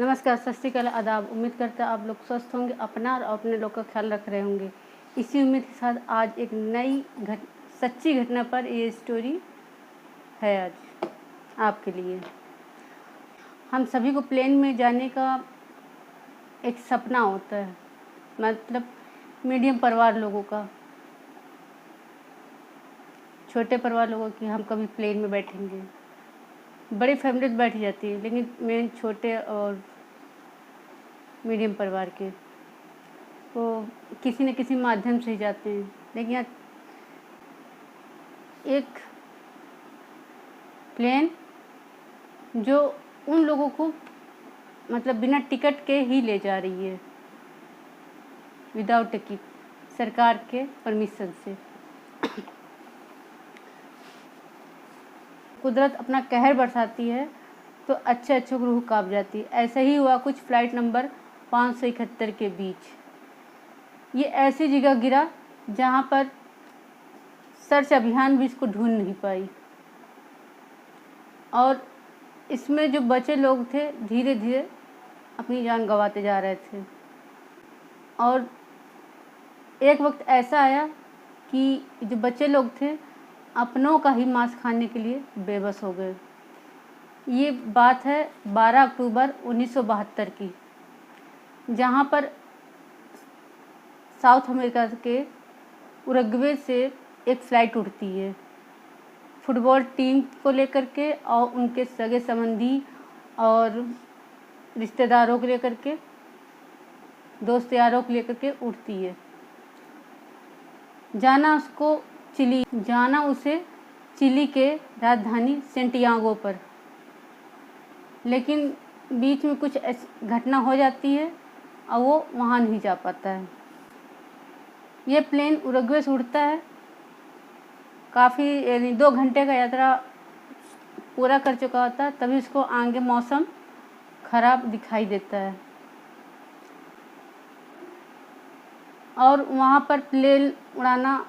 नमस्कार, सत श्री अकाल, आदाब। उम्मीद करता है आप लोग स्वस्थ होंगे, अपना और अपने लोग का ख्याल रख रहे होंगे। इसी उम्मीद के साथ आज एक नई सच्ची घटना पर ये स्टोरी है आज आपके लिए। हम सभी को प्लेन में जाने का एक सपना होता है, मतलब मीडियम परिवार लोगों का, छोटे परिवार लोगों की। हम कभी प्लेन में बैठेंगे, बड़ी फैमिली तो बैठ जाती है, लेकिन मेन छोटे और मीडियम परिवार के वो किसी न किसी माध्यम से ही जाते हैं। लेकिन यहाँ एक प्लेन जो उन लोगों को मतलब बिना टिकट के ही ले जा रही है, विदाउट टिकट, सरकार के परमिशन से। कुदरत अपना कहर बरसाती है तो अच्छे अच्छों की रूह कांप जाती है। ऐसा ही हुआ कुछ फ्लाइट नंबर 571 के बीच। ये ऐसी जगह गिरा जहाँ पर सर्च अभियान भी इसको ढूंढ नहीं पाई, और इसमें जो बचे लोग थे धीरे धीरे अपनी जान गंवाते जा रहे थे। और एक वक्त ऐसा आया कि जो बच्चे लोग थे अपनों का ही मांस खाने के लिए बेबस हो गए। ये बात है 12 अक्टूबर 1972 की, जहाँ पर साउथ अमेरिका के उरुग्वे से एक फ़्लाइट उड़ती है फुटबॉल टीम को लेकर के और उनके सगे संबंधी और रिश्तेदारों को लेकर के, दोस्त यारों को लेकर के उड़ती है। जाना उसे चिली के राजधानी सेंटियागो पर। लेकिन बीच में कुछ घटना हो जाती है और वो वहाँ नहीं जा पाता है। ये प्लेन उरुग्वे से उड़ता है, काफ़ी यानी 2 घंटे का यात्रा पूरा कर चुका होता है, तभी उसको आगे मौसम ख़राब दिखाई देता है और वहाँ पर प्लेन उड़ाना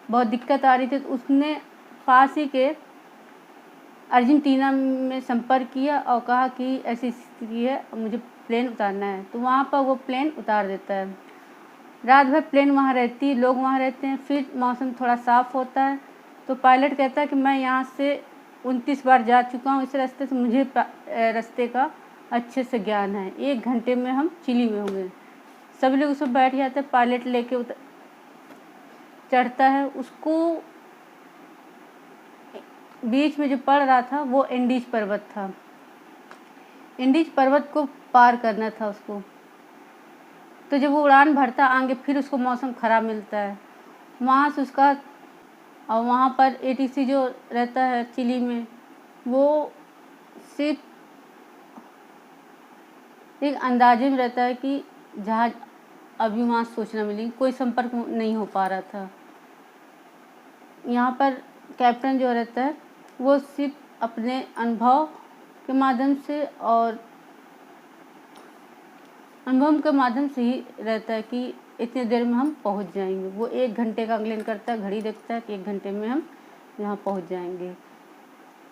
बहुत दिक्कत आ रही थी। तो उसने पास ही के अर्जेंटीना में संपर्क किया और कहा कि ऐसी स्थिति है, मुझे प्लेन उतारना है। तो वहाँ पर वो प्लेन उतार देता है। रात भर प्लेन वहाँ रहती है, लोग वहाँ रहते हैं। फिर मौसम थोड़ा साफ़ होता है तो पायलट कहता है कि मैं यहाँ से 29 बार जा चुका हूँ इस रास्ते से, मुझे रास्ते का अच्छे से ज्ञान है, 1 घंटे में हम चिली में होंगे। सभी लोग उसमें बैठ जाते हैं। पायलट लेके चढ़ता है। उसको बीच में जो पड़ रहा था वो एंडीज पर्वत था। एंडीज पर्वत को पार करना था उसको। तो जब वो उड़ान भरता आगे, फिर उसको मौसम ख़राब मिलता है वहाँ से उसका। और वहाँ पर एटीसी जो रहता है चिली में, वो सिर्फ एक अंदाजे में रहता है कि जहाज़ अभी वहाँ सोचना मिलेगी, कोई संपर्क नहीं हो पा रहा था। यहाँ पर कैप्टन जो रहता है वो सिर्फ अपने अनुभव के माध्यम से ही रहता है कि इतने देर में हम पहुँच जाएंगे। वो 1 घंटे का आकलन करता है, घड़ी देखता है कि 1 घंटे में हम यहाँ पहुँच जाएंगे।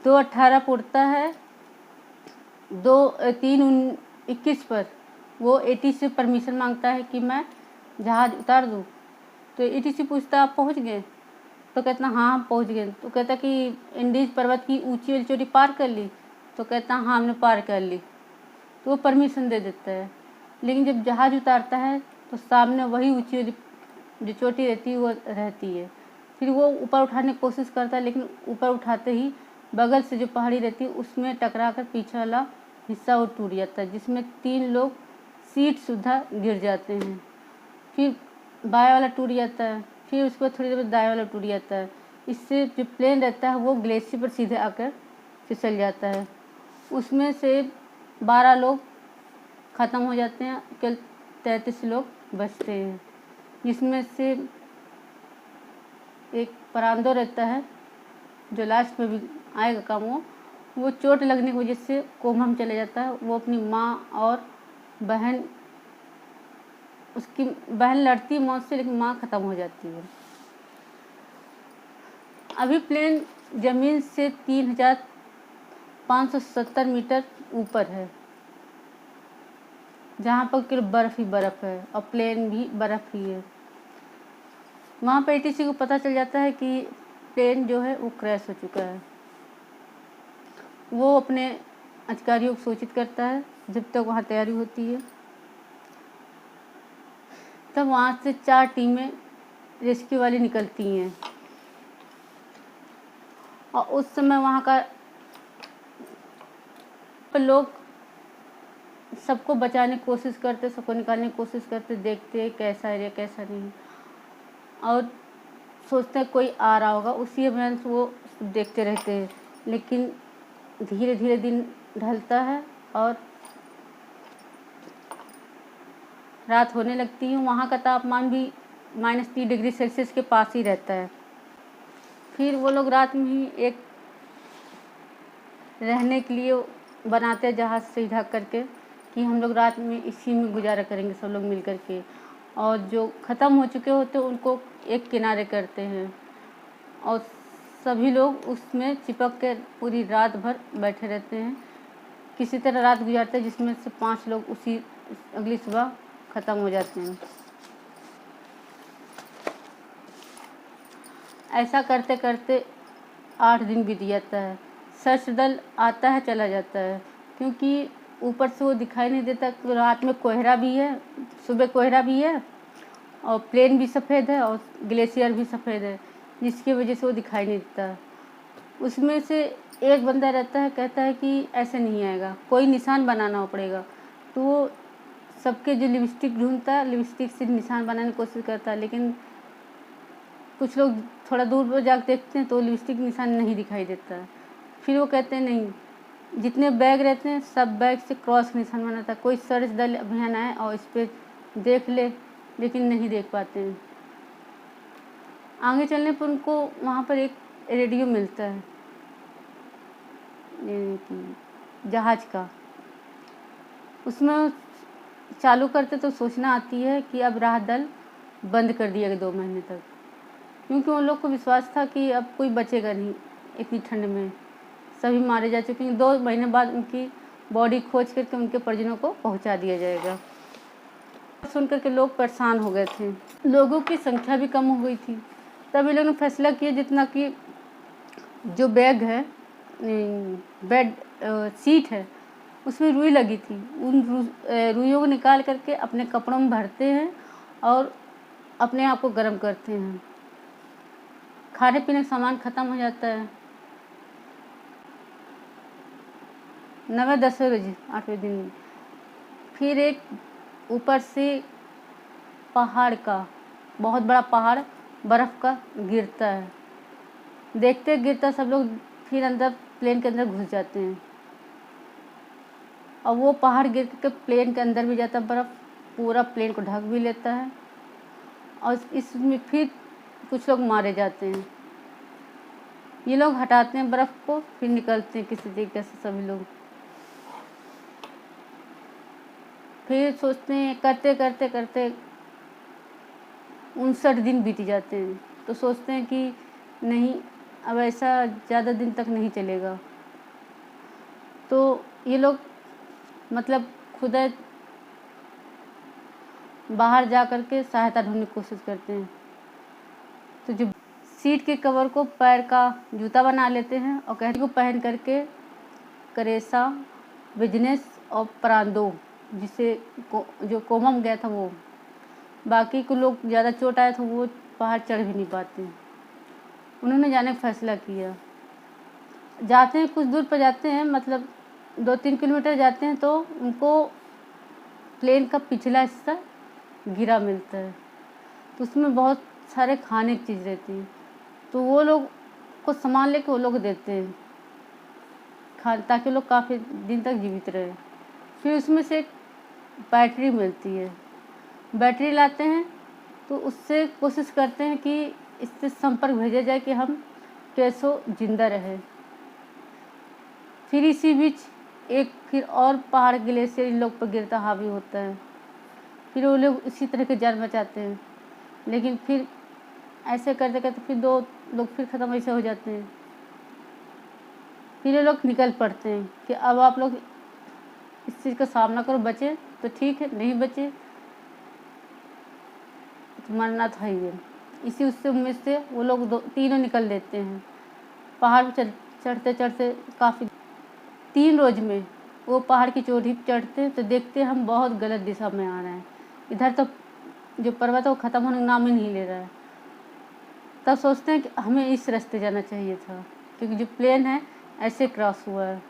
2:18 पर उड़ता है, 3:21 पर वो एटीसी से परमिशन मांगता है कि मैं जहाज़ उतार दूँ। तो एटीसी पूछता आप पहुँच गए? तो कहता हाँ हम पहुँच गए। तो कहता कि एंडीज पर्वत की ऊंची वाली चोटी पार कर ली? तो कहता हाँ हमने पार कर ली। तो वो परमिशन दे देता है। लेकिन जब जहाज़ उतारता है तो सामने वही ऊंची वाली जो चोटी रहती है वो रहती है। फिर वो ऊपर उठाने की कोशिश करता है, लेकिन ऊपर उठाते ही बगल से जो पहाड़ी रहती है उसमें टकरा कर पीछे वाला हिस्सा वो टूट जाता है, जिसमें 3 लोग सीट सुधा गिर जाते हैं। फिर बाएं वाला टूट जाता है, फिर उसके बाद थोड़ी देर बाद दाएं वाला टूट जाता है। इससे जो प्लेन रहता है वो ग्लेशियर पर सीधे आकर फिसल जाता है। उसमें से 12 लोग ख़त्म हो जाते हैं, केवल 33 लोग बचते हैं, जिसमें से एक परांदो रहता है जो लास्ट में भी आएगा काम। वो चोट लगने की वजह से कोमा में चला जाता है। वो अपनी माँ और बहन, उसकी बहन लड़ती है मौत से, लेकिन माँ ख़त्म हो जाती है। अभी प्लेन ज़मीन से 3570 मीटर ऊपर है। जहाँ पर केवल बर्फ़ ही बर्फ़ है और प्लेन भी बर्फ़ ही है। वहाँ पर एटीसी को पता चल जाता है कि प्लेन जो है वो क्रैश हो चुका है। वो अपने अधिकारियों को सूचित करता है। जब तक वहाँ तैयारी होती है, तब वहाँ से 4 टीमें रेस्क्यू वाली निकलती हैं और उस समय वहाँ का लोग सबको बचाने की कोशिश करते, सबको निकालने की कोशिश करते, देखते कैसा एरिया कैसा नहीं, और सोचते हैं कोई आ रहा होगा, उसी अभियान से वो देखते रहते हैं। लेकिन धीरे धीरे दिन ढलता है और रात होने लगती है। वहाँ का तापमान भी -3 डिग्री सेल्सियस के पास ही रहता है। फिर वो लोग रात में ही एक रहने के लिए बनाते हैं जहाज़ से ही ढक करके कि हम लोग रात में इसी में गुजारा करेंगे सब लोग मिल करके। और जो ख़त्म हो चुके होते हैं उनको एक किनारे करते हैं और सभी लोग उसमें चिपक के पूरी रात भर बैठे रहते हैं। किसी तरह रात गुजारते हैं, जिसमें से 5 लोग उसी अगली सुबह ख़त्म हो जाते हैं। ऐसा करते करते 8 दिन बीत जाता है। सर्च दल आता है चला जाता है, क्योंकि ऊपर से वो दिखाई नहीं देता। तो रात में कोहरा भी है, सुबह कोहरा भी है और प्लेन भी सफ़ेद है और ग्लेशियर भी सफ़ेद है, जिसकी वजह से वो दिखाई नहीं देता। उसमें से एक बंदा रहता है, कहता है कि ऐसे नहीं आएगा, कोई निशान बनाना पड़ेगा। तो वो सबके जो लिपस्टिक ढूंढता है, लिपस्टिक से निशान बनाने की कोशिश करता है, लेकिन कुछ लोग थोड़ा दूर पर जाकर देखते हैं तो लिपस्टिक निशान नहीं दिखाई देता है। फिर वो कहते हैं नहीं, जितने बैग रहते हैं सब बैग से क्रॉस निशान बनाता है, कोई सर्च दल अभियान आए और इस पर देख ले, लेकिन नहीं देख पाते हैं। आगे चलने पर उनको वहाँ पर एक रेडियो मिलता है जहाज का। उसमें चालू करते तो सूचना आती है कि अब राहत दल बंद कर दिया गया 2 महीने तक, क्योंकि उन लोग को विश्वास था कि अब कोई बचेगा नहीं इतनी ठंड में, सभी मारे जा चुके हैं। 2 महीने बाद उनकी बॉडी खोज करके उनके परिजनों को पहुंचा दिया जाएगा। सुनकर के लोग परेशान हो गए थे, लोगों की संख्या भी कम हो गई थी। तब ये लोगों ने फैसला किया जितना कि जो बैग है, बेड सीट है, उसमें रुई लगी थी, उन रुइयों को निकाल करके अपने कपड़ों में भरते हैं और अपने आप को गर्म करते हैं। खाने पीने का सामान ख़त्म हो जाता है। 9-10 बजे 8वें दिन फिर एक ऊपर से पहाड़ का बहुत बड़ा पहाड़ बर्फ़ का गिरता है। देखते गिरता सब लोग फिर अंदर प्लेन के अंदर घुस जाते हैं और वो पहाड़ गिर के प्लेन के अंदर भी जाता है, बर्फ़ पूरा प्लेन को ढक भी लेता है और इसमें फिर कुछ लोग मारे जाते हैं। ये लोग हटाते हैं बर्फ़ को, फिर निकलते हैं किसी तरीके से सभी लोग। फिर सोचते हैं, करते करते करते 59 दिन बीत जाते हैं। तो सोचते हैं कि नहीं, अब ऐसा ज़्यादा दिन तक नहीं चलेगा। तो ये लोग मतलब खुद बाहर जा कर के सहायता ढूंढने की कोशिश करते हैं। तो जो सीट के कवर को पैर का जूता बना लेते हैं और कहते को पहन करके करेसा, बिजनेस और परांदो, जिसे जो कोमम गया था वो, बाकी को लोग ज़्यादा चोट आया तो वो पहाड़ चढ़ भी नहीं पाते। उन्होंने जाने का फैसला किया। जाते हैं, कुछ दूर पर जाते हैं, मतलब 2-3 किलोमीटर जाते हैं तो उनको प्लेन का पिछला हिस्सा गिरा मिलता है। तो उसमें बहुत सारे खाने की चीज़ रहती है, तो वो लोग को सामान लेके वो लोग देते हैं ताकि लोग काफ़ी दिन तक जीवित रहे। फिर उसमें से एक बैटरी मिलती है, बैटरी लाते हैं तो उससे कोशिश करते हैं कि इससे संपर्क भेजा जाए कि हम कैसो जिंदा रहे। फिर इसी बीच एक फिर और पहाड़ ग्लेशियर इन लोग पर गिरता हावी होता है। फिर वो लोग इसी तरह के जान बचाते हैं, लेकिन फिर ऐसे करते करते फिर 2 लोग फिर ख़त्म ऐसे हो जाते हैं। फिर ये लोग निकल पड़ते हैं कि अब आप लोग इस चीज़ का सामना करो, बचे तो ठीक है, नहीं बचे तो मरना था ही है। इसी उससे उम्मीद से वो लोग तीनों निकल देते हैं। पहाड़ पर चढ़ते चढ़ते काफ़ी 3 रोज में वो पहाड़ की चोटी पर चढ़ते हैं तो देखते हैं हम बहुत गलत दिशा में आ रहे हैं। इधर तो जो पर्वत है वो ख़त्म होने का नाम ही नहीं ले रहा है। तब सोचते हैं कि हमें इस रास्ते जाना चाहिए था, क्योंकि जो प्लेन है ऐसे क्रॉस हुआ है।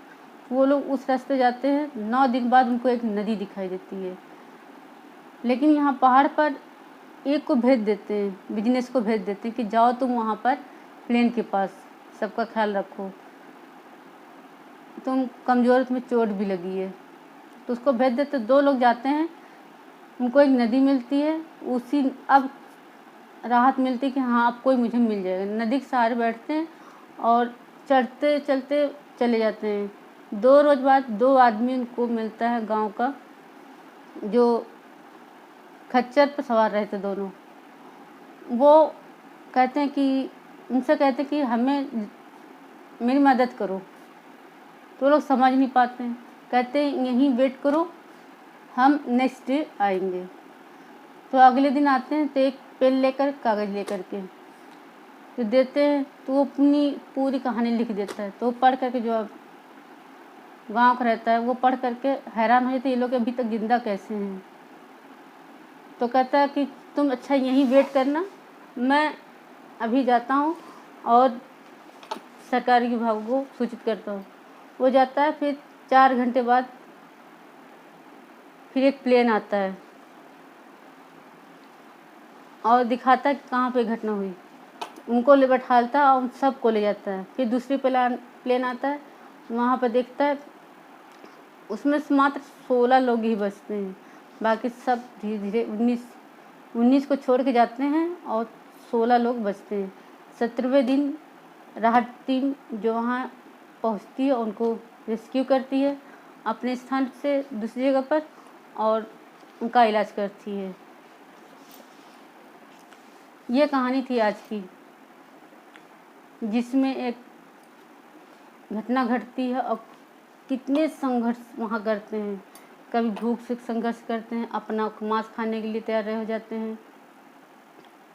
वो लोग उस रास्ते जाते हैं। 9 दिन बाद उनको एक नदी दिखाई देती है। लेकिन यहाँ पहाड़ पर एक को भेज देते हैं, बिजनेस को भेज देते हैं कि जाओ तुम वहाँ पर प्लेन के पास, सबका ख्याल रखो, तुम कमज़ोर, तुम्हें चोट भी लगी है। तो उसको भेज देते। 2 लोग जाते हैं, उनको एक नदी मिलती है। उसी अब राहत मिलती है कि हाँ अब कोई मुझे मिल जाएगा। नदी के सहारे बैठते हैं और चढ़ते चलते चले जाते हैं। 2 रोज बाद 2 आदमी उनको मिलता है गांव का, जो खच्चर पर सवार रहते दोनों। वो कहते हैं कि उनसे कहते हैं कि हमें मेरी मदद करो। तो लोग समझ नहीं पाते हैं, कहते हैं यहीं वेट करो, हम नेक्स्ट डे आएंगे। तो अगले दिन आते हैं तो एक पेन लेकर, कागज़ लेकर के तो देते हैं। तो वो अपनी पूरी कहानी लिख देता है। तो वो पढ़ करके जो गाँव का रहता है वो पढ़ करके हैरान हो जाते हैं, ये लोग अभी तक जिंदा कैसे हैं। तो कहता है कि तुम अच्छा यहीं वेट करना, मैं अभी जाता हूँ और सरकारी विभाग को सूचित करता हूँ। वो जाता है। फिर 4 घंटे बाद फिर एक प्लेन आता है और दिखाता है कि कहाँ पे घटना हुई। उनको ले बैठाता है और उन सबको ले जाता है। फिर दूसरी प्लेन आता है, वहाँ पर देखता है उसमें से मात्र 16 लोग ही बचते हैं। बाकी सब धीरे धीरे 19 को छोड़ के जाते हैं और 16 लोग बचते हैं। 17वें दिन राहत टीम जो वहाँ पहुँचती है उनको रेस्क्यू करती है अपने स्थान से दूसरी जगह पर और उनका इलाज करती है। ये कहानी थी आज की, जिसमें एक घटना घटती है और कितने संघर्ष वहाँ करते हैं। कभी भूख से संघर्ष करते हैं, अपना मांस खाने के लिए तैयार हो जाते हैं।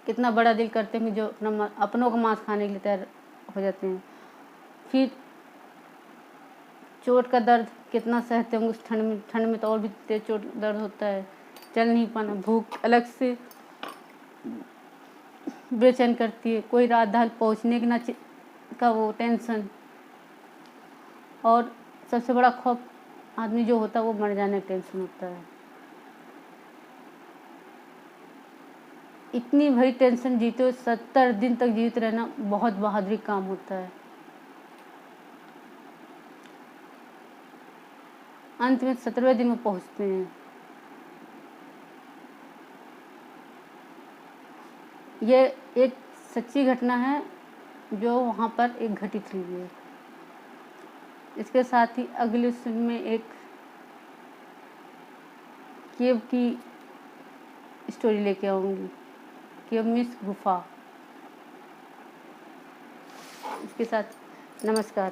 कितना बड़ा दिल करते हैं जो अपनों का मांस खाने के लिए तैयार हो जाते हैं। फिर चोट का दर्द कितना सहते होंगे उस ठंड में तो और भी तेज चोट दर्द होता है, चल नहीं पाना, भूख अलग से बेचैन करती है, कोई रात दाल पहुँचने की ना का वो टेंशन, और सबसे बड़ा खौफ आदमी जो होता है वो मर जाने का टेंशन होता है। इतनी बड़ी टेंशन जीते 70 दिन तक जीवित रहना बहुत बहादुरी काम होता है। अंत में 17वें दिन में पहुंचते हैं। ये एक सच्ची घटना है जो वहाँ पर एक घटित हुई है। इसके साथ ही अगले फिल्म में एक केव की स्टोरी लेके आऊँगी, केव मीन्स गुफा। इसके साथ नमस्कार।